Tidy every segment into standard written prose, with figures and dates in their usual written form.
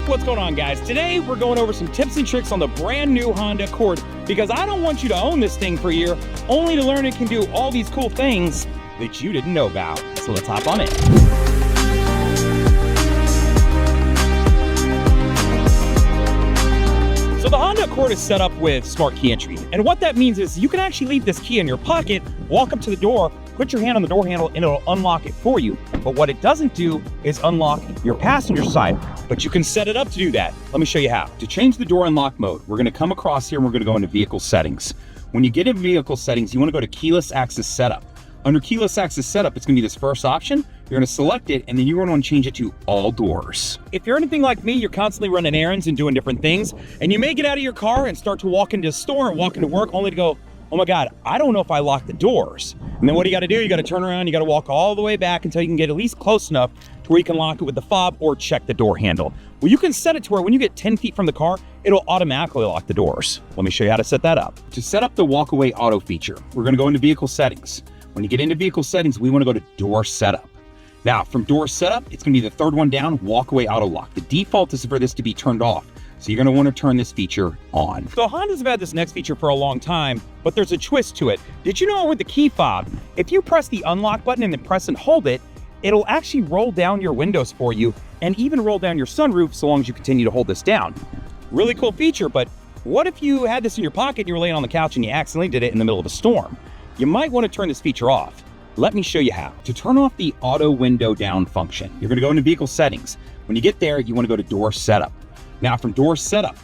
What's going on, guys? Today we're going over some tips and tricks on the brand new Honda Accord because I don't want you to own this thing for a year only to learn it can do all these cool things that you didn't know about. So let's hop on it. So the Honda Accord is set up with smart key entry, and what that means is you can actually leave this key in your pocket, walk up to the door, put your hand on the door handle, and it'll unlock it for you. But what it doesn't do is unlock your passenger side, but you can set it up to do that. Let me show you how. To change the door unlock mode, we're gonna come across here and we're gonna go into vehicle settings. When you get in vehicle settings, you wanna go to keyless access setup. Under keyless access setup, it's gonna be this first option. You're gonna select it, and then you're gonna wanna change it to all doors. If you're anything like me, you're constantly running errands and doing different things, and you may get out of your car and start to walk into a store and walk into work only to go, oh my God, I don't know if I locked the doors. And then what do you gotta do? You gotta turn around, you gotta walk all the way back until you can get at least close enough to where you can lock it with the fob or check the door handle. Well, you can set it to where when you get 10 feet from the car, it'll automatically lock the doors. Let me show you how to set that up. To set up the walkaway auto feature, we're gonna go into vehicle settings. When you get into vehicle settings, we wanna go to door setup. Now, from door setup, it's gonna be the third one down, walkaway auto lock. The default is for this to be turned off. So you're gonna wanna turn this feature on. So Hondas have had this next feature for a long time, but there's a twist to it. Did you know with the key fob, if you press the unlock button and then press and hold it, it'll actually roll down your windows for you and even roll down your sunroof so long as you continue to hold this down. Really cool feature, but what if you had this in your pocket and you were laying on the couch and you accidentally did it in the middle of a storm? You might wanna turn this feature off. Let me show you how. To turn off the auto window down function, you're gonna go into vehicle settings. When you get there, you wanna go to door setup. Now from door setup,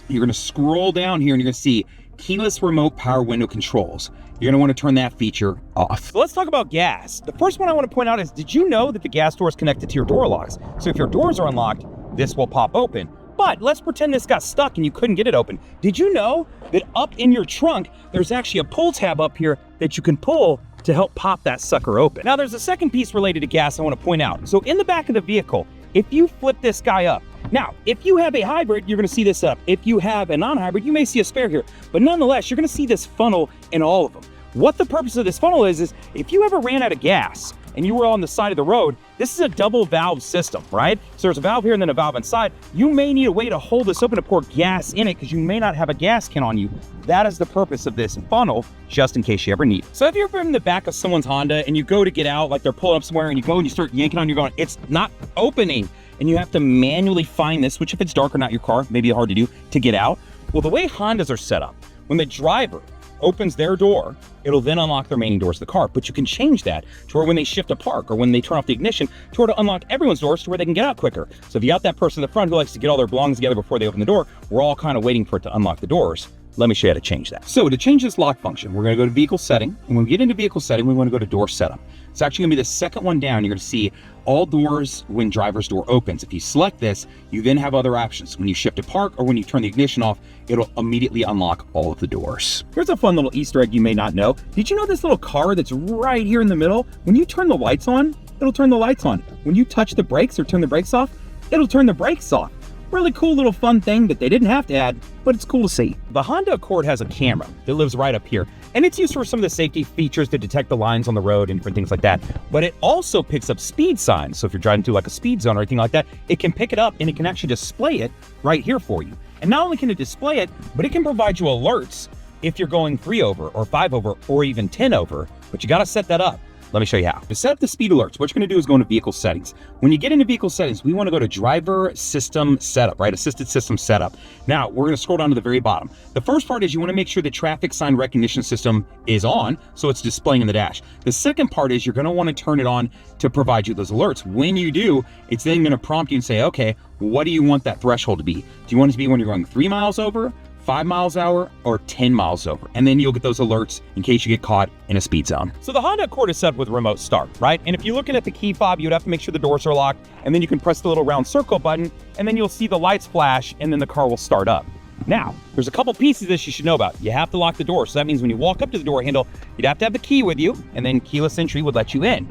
you're gonna scroll down here and you're gonna see keyless remote power window controls. You're gonna wanna turn that feature off. So let's talk about gas. The first one I wanna point out is, did you know that the gas door is connected to your door locks? So if your doors are unlocked, this will pop open. But let's pretend this got stuck and you couldn't get it open. Did you know that up in your trunk, there's actually a pull tab up here that you can pull to help pop that sucker open? Now there's a second piece related to gas I wanna point out. So in the back of the vehicle, if you flip this guy up, now, if you have a hybrid, you're gonna see this up. If you have a non-hybrid, you may see a spare here, but nonetheless, you're gonna see this funnel in all of them. What the purpose of this funnel is if you ever ran out of gas and you were on the side of the road, this is a double valve system, right? So there's a valve here and then a valve inside. You may need a way to hold this open to pour gas in it because you may not have a gas can on you. That is the purpose of this funnel, just in case you ever need it. So if you're in the back of someone's Honda and you go to get out, like they're pulling up somewhere and you go and you start yanking on, you're going, it's not opening. And you have to manually find this, which if it's dark or not your car, may be hard to do, to get out. Well, the way Hondas are set up, when the driver opens their door, it'll then unlock the remaining doors of the car. But you can change that to where when they shift to park or when they turn off the ignition, to where to unlock everyone's doors to where they can get out quicker. So if you got that person in the front who likes to get all their belongings together before they open the door, we're all kind of waiting for it to unlock the doors. Let me show you how to change that. So to change this lock function, we're gonna go to vehicle setting. And when we get into vehicle setting, we wanna go to door setup. It's actually gonna be the second one down. You're gonna see all doors when driver's door opens. If you select this, you then have other options. When you shift to park or when you turn the ignition off, it'll immediately unlock all of the doors. Here's a fun little Easter egg you may not know. Did you know this little car that's right here in the middle, when you turn the lights on, it'll turn the lights on. When you touch the brakes or turn the brakes off, it'll turn the brakes off. Really cool little fun thing that they didn't have to add, but it's cool to see. The Honda Accord has a camera that lives right up here, and it's used for some of the safety features to detect the lines on the road and different things like that. But it also picks up speed signs. So if you're driving through like a speed zone or anything like that, it can pick it up and it can actually display it right here for you. And not only can it display it, but it can provide you alerts if you're going 3 over or 5 over or even 10 over, but you gotta set that up. Let me show you how. To set up the speed alerts, what you're gonna do is go into vehicle settings. When you get into vehicle settings, we wanna go to driver system setup, right? Assisted system setup. Now, we're gonna scroll down to the very bottom. The first part is you wanna make sure the traffic sign recognition system is on, so it's displaying in the dash. The second part is you're gonna wanna turn it on to provide you those alerts. When you do, it's then gonna prompt you and say, okay, what do you want that threshold to be? Do you want it to be when you're going 3 miles over, 5 miles an hour, or 10 miles over? And then you'll get those alerts in case you get caught in a speed zone. So the Honda Accord is set up with remote start, right? And if you're looking at the key fob, you'd have to make sure the doors are locked, and then you can press the little round circle button, and then you'll see the lights flash, and then the car will start up. Now, there's a couple pieces of this you should know about. You have to lock the door. So that means when you walk up to the door handle, you'd have to have the key with you, and then keyless entry would let you in.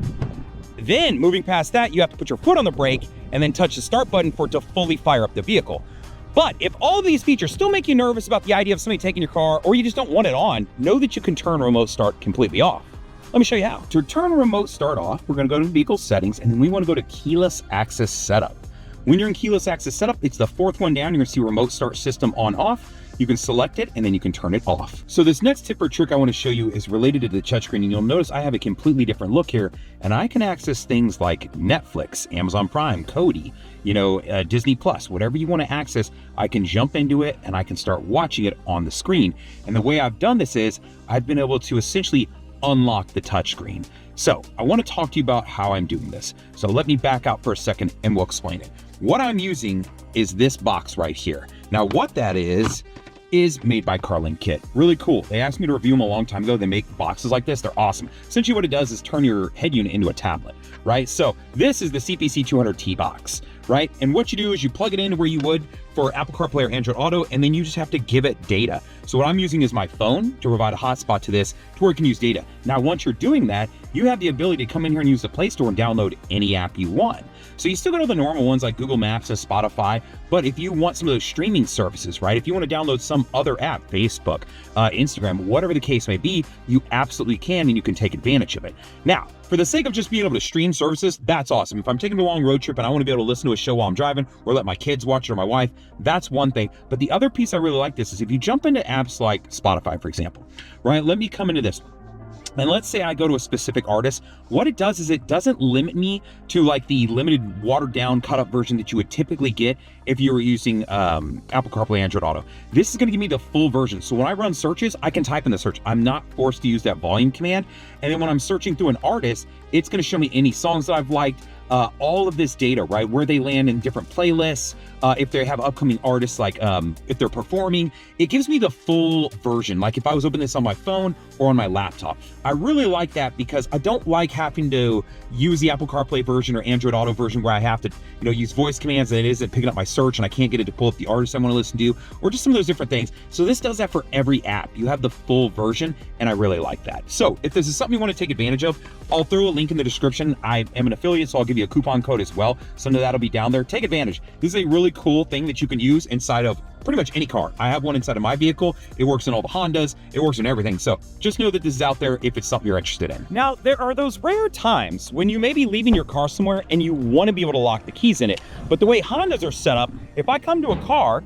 Then, moving past that, you have to put your foot on the brake, and then touch the start button for it to fully fire up the vehicle. But if all of these features still make you nervous about the idea of somebody taking your car, or you just don't want it on, know that you can turn remote start completely off. Let me show you how. To turn remote start off, we're gonna go to vehicle settings, and then we wanna go to keyless access setup. When you're in keyless access setup, it's the fourth one down. You're gonna see remote start system on off. You can select it and then you can turn it off. So this next tip or trick I want to show you is related to the touchscreen, and you'll notice I have a completely different look here, and I can access things like Netflix, Amazon Prime, Kodi, Disney Plus, whatever you want to access. I can jump into it and I can start watching it on the screen. And the way I've done this is I've been able to essentially unlock the touchscreen. So I want to talk to you about how I'm doing this. So let me back out for a second and we'll explain it. What I'm using is this box right here. Now what that is made by Carlin Kit. Really cool. They asked me to review them a long time ago. They make boxes like this. They're awesome. Essentially what it does is turn your head unit into a tablet, right? So this is the CPC 200T box, right? And what you do is you plug it in where you would for Apple CarPlay or Android Auto, and then you just have to give it data. So what I'm using is my phone to provide a hotspot to this to where it can use data. Now, once you're doing that, you have the ability to come in here and use the Play Store and download any app you want. So you still got all the normal ones like Google Maps and Spotify, but if you want some of those streaming services, right? If you want to download some other app, Facebook, Instagram, whatever the case may be, you absolutely can, and you can take advantage of it. Now, for the sake of just being able to stream services, that's awesome. If I'm taking a long road trip and I want to be able to listen to a show while I'm driving or let my kids watch it or my wife, that's one thing. But the other piece I really like this is if you jump into apps like Spotify, for example, right? Let me come into this. And let's say I go to a specific artist, what it does is it doesn't limit me to like the limited watered down cut up version that you would typically get if you were using Apple CarPlay, Android Auto. This is gonna give me the full version. So when I run searches, I can type in the search. I'm not forced to use that volume command. And then when I'm searching through an artist, it's gonna show me any songs that I've liked, all of this data, right? Where they land in different playlists, if they have upcoming artists, like if they're performing, it gives me the full version. Like if I was opening this on my phone or on my laptop. I really like that because I don't like having to use the Apple CarPlay version or Android Auto version where I have to, use voice commands and it isn't picking up my search and I can't get it to pull up the artist I want to listen to, or just some of those different things. So this does that for every app. You have the full version, and I really like that. So if this is something you want to take advantage of, I'll throw a link in the description. I am an affiliate, so I'll give you a coupon code as well. Some of that'll be down there. Take advantage. This is a really cool thing that you can use inside of pretty much any car. I have one inside of my vehicle. It works in all the Hondas. It works in everything. So just know that this is out there if it's something you're interested in. Now, there are those rare times when you may be leaving your car somewhere and you want to be able to lock the keys in it. But the way Hondas are set up, if I come to a car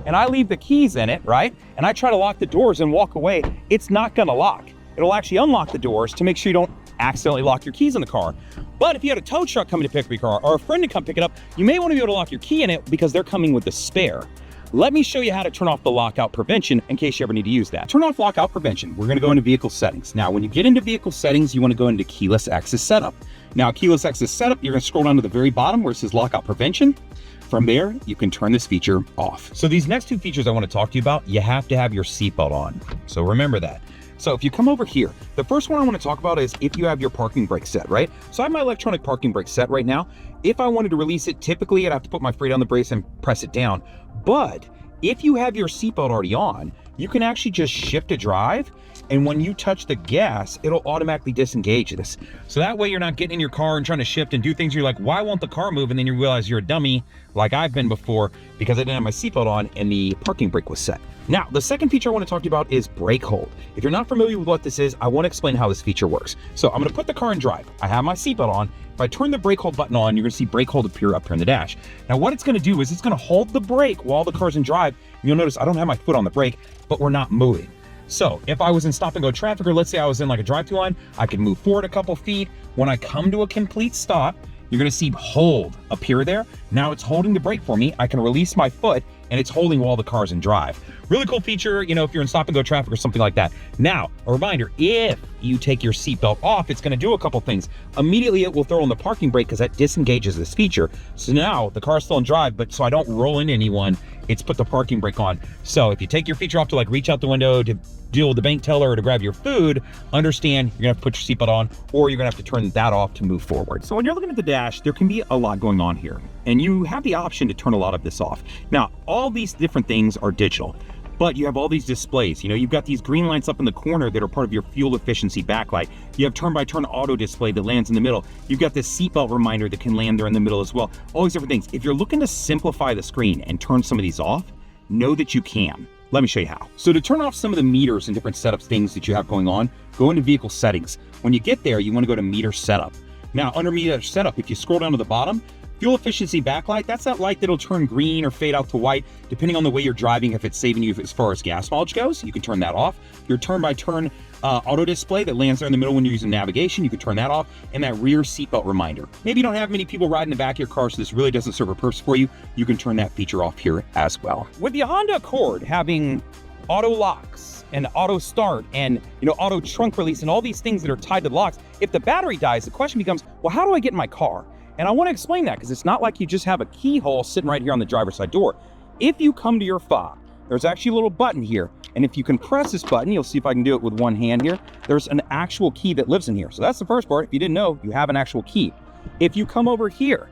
and I leave the keys in it, right, and I try to lock the doors and walk away, it's not going to lock. It'll actually unlock the doors to make sure you don't accidentally lock your keys in the car. But if you had a tow truck coming to pick up your car or a friend to come pick it up, you may want to be able to lock your key in it because they're coming with the spare. Let me show you how to turn off the lockout prevention in case you ever need to use that. Turn off lockout prevention. We're going to go into vehicle settings. Now, when you get into vehicle settings, you want to go into keyless access setup. Now, keyless access setup, you're going to scroll down to the very bottom where it says lockout prevention. From there, you can turn this feature off. So these next two features I want to talk to you about, you have to have your seatbelt on. So remember that. So if you come over here, the first one I want to talk about is if you have your parking brake set, right? So I have my electronic parking brake set right now. If I wanted to release it, typically I'd have to put my foot on the brakes and press it down. But if you have your seatbelt already on, you can actually just shift to drive. And when you touch the gas, it'll automatically disengage this. So that way you're not getting in your car and trying to shift and do things. You're like, why won't the car move? And then you realize you're a dummy like I've been before because I didn't have my seatbelt on and the parking brake was set. Now, the second feature I want to talk to you about is Brakehold. If you're not familiar with what this is, I want to explain how this feature works. So I'm going to put the car in drive. I have my seatbelt on. If I turn the Brakehold button on, you're going to see Brakehold appear up here in the dash. Now, what it's going to do is it's going to hold the brake while the car's in drive. You'll notice I don't have my foot on the brake, but we're not moving. So if I was in stop and go traffic, or let's say I was in like a drive-through line, I can move forward a couple feet. When I come to a complete stop, you're going to see hold appear there. Now it's holding the brake for me. I can release my foot and it's holding while the car's in drive. Really cool feature, if you're in stop and go traffic or something like that. Now, a reminder, if you take your seatbelt off, it's gonna do a couple things. Immediately it will throw on the parking brake because that disengages this feature. So now the car's still in drive, but so I don't roll into anyone, it's put the parking brake on. So if you take your feature off to like reach out the window to deal with the bank teller or to grab your food, understand you're gonna have to put your seatbelt on, or you're gonna have to turn that off to move forward. So when you're looking at the dash, there can be a lot going on here, and you have the option to turn a lot of this off. Now, all these different things are digital, but you have all these displays. You've got these green lights up in the corner that are part of your fuel efficiency backlight. You have turn-by-turn auto display that lands in the middle. You've got this seatbelt reminder that can land there in the middle as well. All these different things. If you're looking to simplify the screen and turn some of these off, know that you can. Let me show you how. So to turn off some of the meters and different setups things that you have going on, go into vehicle settings. When you get there, you want to go to meter setup. Now, under meter setup, if you scroll down to the bottom, Fuel efficiency backlight, that's that light that'll turn green or fade out to white, depending on the way you're driving. If it's saving you as far as gas mileage goes, you can turn that off. Your turn-by-turn auto display that lands there in the middle when you're using navigation, you can turn that off. And that rear seatbelt reminder. Maybe you don't have many people riding in the back of your car, so this really doesn't serve a purpose for you. You can turn that feature off here as well. With the Honda Accord having auto locks and auto start and auto trunk release and all these things that are tied to the locks, if the battery dies, the question becomes, well, how do I get in my car? And I want to explain that because it's not like you just have a keyhole sitting right here on the driver's side door. If you come to your fob, there's actually a little button here. And if you can press this button, you'll see if I can do it with one hand here. There's an actual key that lives in here. So that's the first part. If you didn't know, you have an actual key. If you come over here,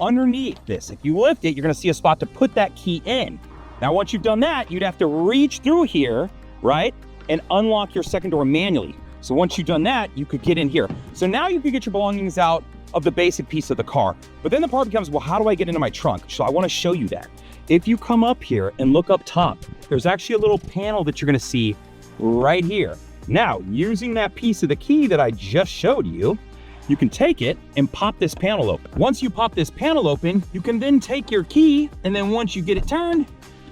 underneath this, if you lift it, you're going to see a spot to put that key in. Now, once you've done that, you'd have to reach through here, right? And unlock your second door manually. So once you've done that, you could get in here. So now you could get your belongings out of the basic piece of the car. But then the part becomes, well, how do I get into my trunk? So I want to show you that. If you come up here and look up top, there's actually a little panel that you're going to see right here. Now, using that piece of the key that I just showed you, you can take it and pop this panel open. Once you pop this panel open, you can then take your key, and then once you get it turned,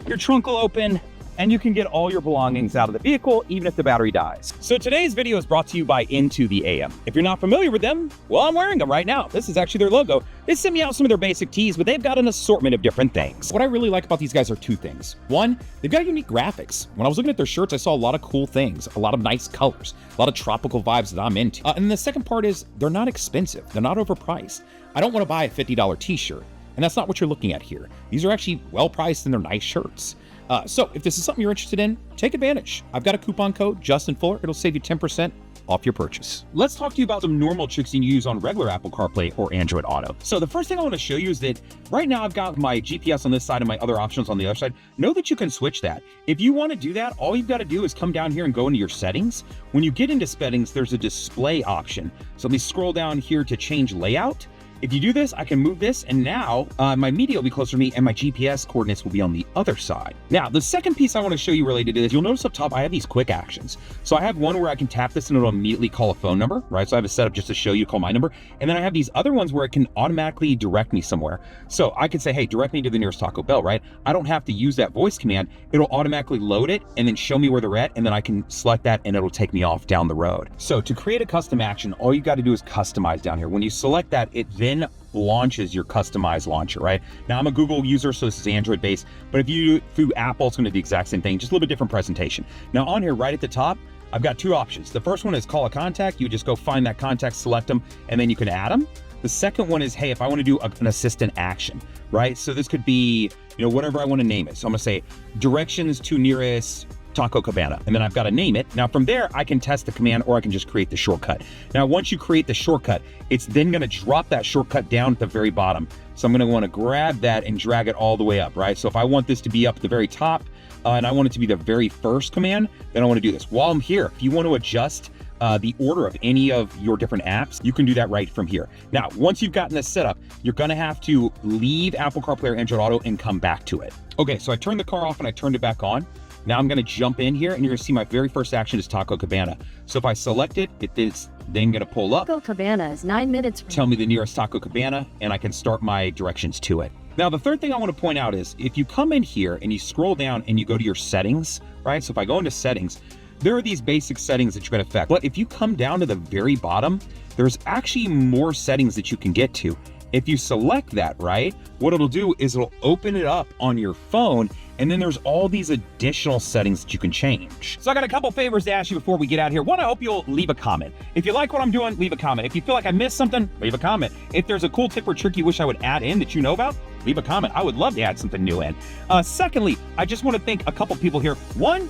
your trunk will open and you can get all your belongings out of the vehicle, even if the battery dies. So today's video is brought to you by Into the AM. If you're not familiar with them, well, I'm wearing them right now. This is actually their logo. They sent me out some of their basic tees, but they've got an assortment of different things. What I really like about these guys are two things. One, they've got unique graphics. When I was looking at their shirts, I saw a lot of cool things, a lot of nice colors, a lot of tropical vibes that I'm into. And the second part is they're not expensive. They're not overpriced. I don't want to buy a $50 t-shirt, and that's not what you're looking at here. These are actually well priced and they're nice shirts. So if this is something you're interested in, take advantage. I've got a coupon code, Justin Fuller. It'll save you 10% off your purchase. Let's talk to you about some normal tricks you can use on regular Apple CarPlay or Android Auto. So the first thing I want to show you is that right now I've got my GPS on this side and my other options on the other side. Know that you can switch that. If you want to do that, all you've got to do is come down here and go into your settings. When you get into settings, there's a display option. So let me scroll down here to change layout. If you do this, I can move this, and now my media will be closer to me and my GPS coordinates will be on the other side. Now, the second piece I want to show you related to this, you'll notice up top, I have these quick actions. So I have one where I can tap this and it'll immediately call a phone number, right? So I have it set up just to show you call my number. And then I have these other ones where it can automatically direct me somewhere. So I could say, hey, direct me to the nearest Taco Bell, right? I don't have to use that voice command. It'll automatically load it and then show me where they're at. And then I can select that and it'll take me off down the road. So to create a custom action, all you got to do is customize down here. When you select that, it then launches your customized launcher, right? Now I'm a Google user, so this is Android based, but if you do through Apple, it's going to do the exact same thing, just a little bit different presentation. Now on here, right at the top, I've got two options. The first one is call a contact. You just go find that contact, select them, and then you can add them. The second one is, hey, if I want to do an assistant action, right? So this could be, whatever I want to name it. So I'm going to say directions to nearest Taco Cabana, and then I've got to name it. Now from there, I can test the command or I can just create the shortcut. Now, once you create the shortcut, it's then going to drop that shortcut down at the very bottom. So I'm going to want to grab that and drag it all the way up, right? So if I want this to be up at the very top and I want it to be the very first command, then I want to do this. While I'm here, if you want to adjust the order of any of your different apps, you can do that right from here. Now, once you've gotten this set up, you're gonna have to leave Apple CarPlay or Android Auto and come back to it. Okay, so I turned the car off and I turned it back on. Now I'm gonna jump in here and you're gonna see my very first action is Taco Cabana. So if I select it, it is then gonna pull up. Taco Cabana is 9 minutes. Tell me the nearest Taco Cabana and I can start my directions to it. Now, the third thing I want to point out is if you come in here and you scroll down and you go to your settings, right? So if I go into settings, there are these basic settings that you're going to affect. But if you come down to the very bottom, there's actually more settings that you can get to. If you select that, right, what it'll do is it'll open it up on your phone, and then there's all these additional settings that you can change. So I got a couple favors to ask you before we get out here. One, I hope you'll leave a comment. If you like what I'm doing, leave a comment. If you feel like I missed something, leave a comment. If there's a cool tip or trick you wish I would add in that you know about, leave a comment. I would love to add something new in. Secondly, I just want to thank a couple people here. One,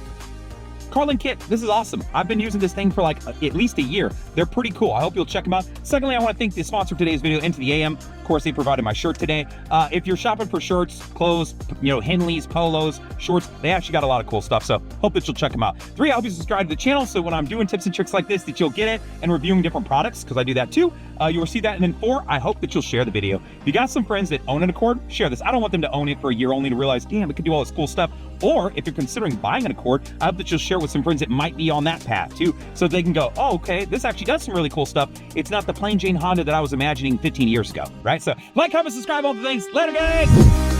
Carlin Kit, this is awesome. I've been using this thing for like at least a year. They're pretty cool. I hope you'll check them out. Secondly, I want to thank the sponsor of today's video, Into the AM. Of course, they provided my shirt today. If you're shopping for shirts, clothes, Henleys, polos, shorts, they actually got a lot of cool stuff. So hope that you'll check them out. 3, I hope you subscribe to the channel so when I'm doing tips and tricks like this that you'll get it, and reviewing different products, because I do that too. You'll see that. And then 4, I hope that you'll share the video. If you got some friends that own an Accord, share this. I don't want them to own it for a year only to realize, damn, it could do all this cool stuff. Or if you're considering buying an Accord, I hope that you'll share with some friends that might be on that path too, so they can go, oh, okay, this actually does some really cool stuff. It's not the plain Jane Honda that I was imagining 15 years ago, right? So like, comment, subscribe, all the things. Later, guys.